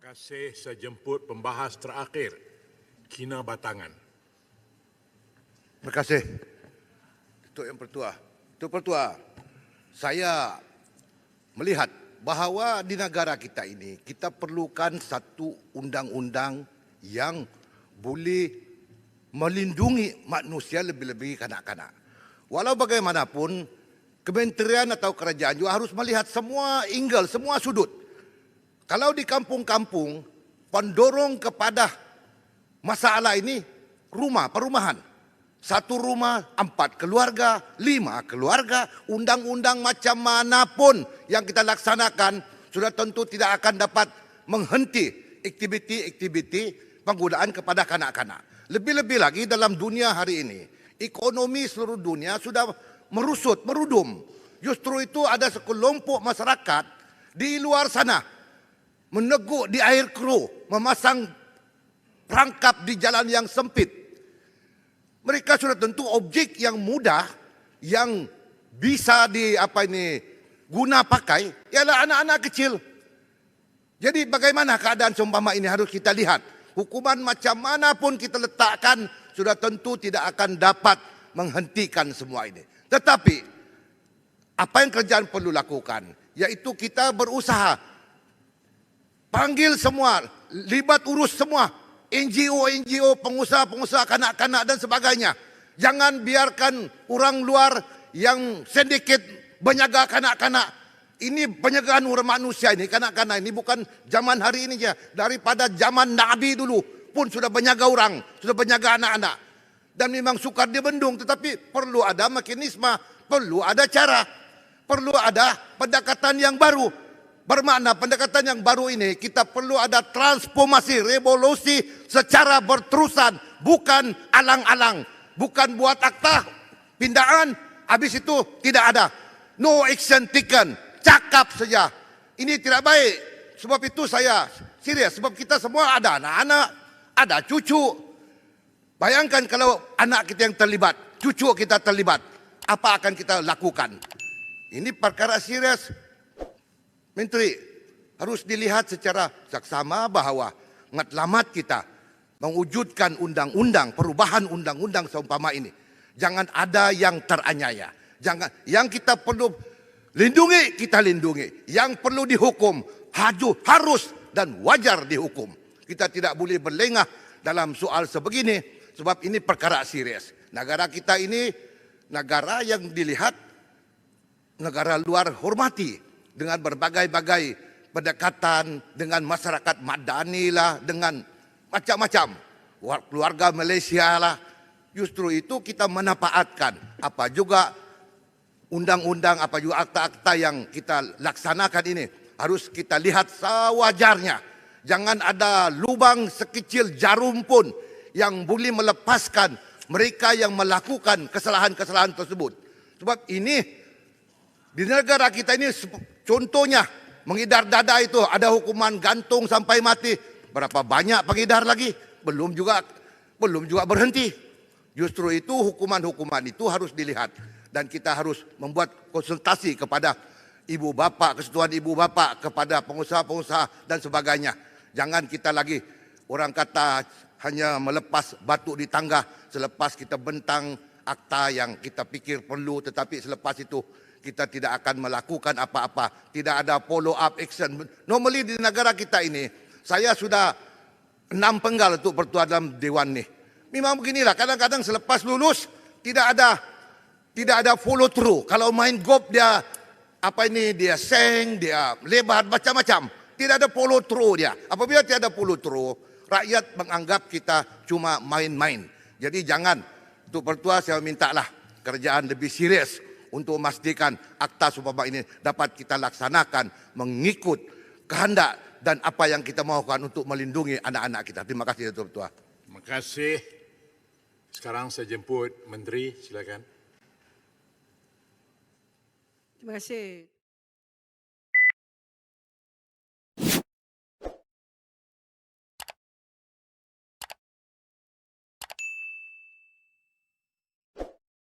kasih saya jemput pembahas terakhir, Kinabatangan. Terima kasih. Datuk Yang Pertua. Datuk Pertua, saya melihat bahawa di negara kita ini, kita perlukan satu undang-undang yang boleh melindungi manusia, lebih-lebih kanak-kanak. Walau bagaimanapun, kementerian atau kerajaan juga harus melihat semua angle, semua sudut. Kalau di kampung-kampung, pendorong kepada masalah ini rumah, perumahan. Satu rumah, 4 keluarga, 5 keluarga, undang-undang macam manapun yang kita laksanakan sudah tentu tidak akan dapat menghenti aktiviti-aktiviti penggunaan kepada kanak-kanak. Lebih-lebih lagi dalam dunia hari ini, ekonomi seluruh dunia sudah merusut, merudum. Justru itu ada sekelompok masyarakat di luar sana meneguk di air keruh, memasang perangkap di jalan yang sempit. Mereka sudah tentu objek yang mudah yang bisa guna pakai ialah anak-anak kecil. Jadi bagaimana keadaan seumpama ini harus kita lihat. Hukuman macam mana pun kita letakkan sudah tentu tidak akan dapat menghentikan semua ini. Tetapi apa yang kerajaan perlu lakukan yaitu kita berusaha panggil semua, libat urus semua, NGO, pengusaha-pengusaha kanak-kanak dan sebagainya. Jangan biarkan orang luar yang sindiket menjaga kanak-kanak. Ini penjagaan orang manusia ini, kanak-kanak ini bukan zaman hari ini saja. Daripada zaman Nabi dulu pun sudah menjaga orang, sudah menjaga anak-anak. Dan memang sukar dibendung, tetapi perlu ada mekanisme, perlu ada cara, perlu ada pendekatan yang baru. Bermakna pendekatan yang baru ini kita perlu ada transformasi, revolusi secara berterusan, bukan alang-alang, bukan buat akta pindaan, habis itu tidak ada. No action taken, cakap saja. Ini tidak baik. Sebab itu saya serius, sebab kita semua ada anak-anak, ada cucu. Bayangkan kalau anak kita yang terlibat, cucu kita terlibat, apa akan kita lakukan? Ini perkara serius. Menteri, harus dilihat secara saksama bahawa matlamat kita mewujudkan undang-undang, perubahan undang-undang seumpama ini. Jangan ada yang teraniaya. Jangan, yang kita perlu lindungi, kita lindungi. Yang perlu dihukum, harus dan wajar dihukum. Kita tidak boleh berlengah dalam soal sebegini, sebab ini perkara serius. Negara kita ini, negara yang dilihat, negara luar hormati. Dengan berbagai-bagai pendekatan dengan masyarakat madani lah, dengan macam-macam keluarga Malaysia lah. Justru itu kita menapaatkan apa juga undang-undang, apa juga akta-akta yang kita laksanakan ini harus kita lihat sewajarnya. Jangan ada lubang sekecil jarum pun yang boleh melepaskan mereka yang melakukan kesalahan-kesalahan tersebut. Sebab ini di negara kita ini contohnya mengidar dada itu ada hukuman gantung sampai mati. Berapa banyak pengidar lagi? Belum juga berhenti. Justru itu hukuman-hukuman itu harus dilihat dan kita harus membuat konsultasi kepada ibu bapa, kesetujuan ibu bapa, kepada pengusaha-pengusaha dan sebagainya. Jangan kita lagi orang kata hanya melepas batu di tangga selepas kita bentang akta yang kita pikir perlu, tetapi selepas itu kita tidak akan melakukan apa-apa. Tidak ada follow up action. Normally di negara kita ini, saya sudah 6 penggal untuk Pertua dalam Dewan ni. Memang beginilah, kadang-kadang selepas lulus, tidak ada follow through. Kalau main golf dia, dia seng, dia lebar, macam-macam. Tidak ada follow through dia. Apabila tidak ada follow through, rakyat menganggap kita cuma main-main. Jadi jangan, untuk Pertua saya mintalah kerajaan lebih serius untuk memastikan akta seumpama ini dapat kita laksanakan mengikut kehendak dan apa yang kita mahukan untuk melindungi anak-anak kita. Terima kasih Datuk Pertua. Terima kasih. Sekarang saya jemput Menteri, silakan. Terima kasih.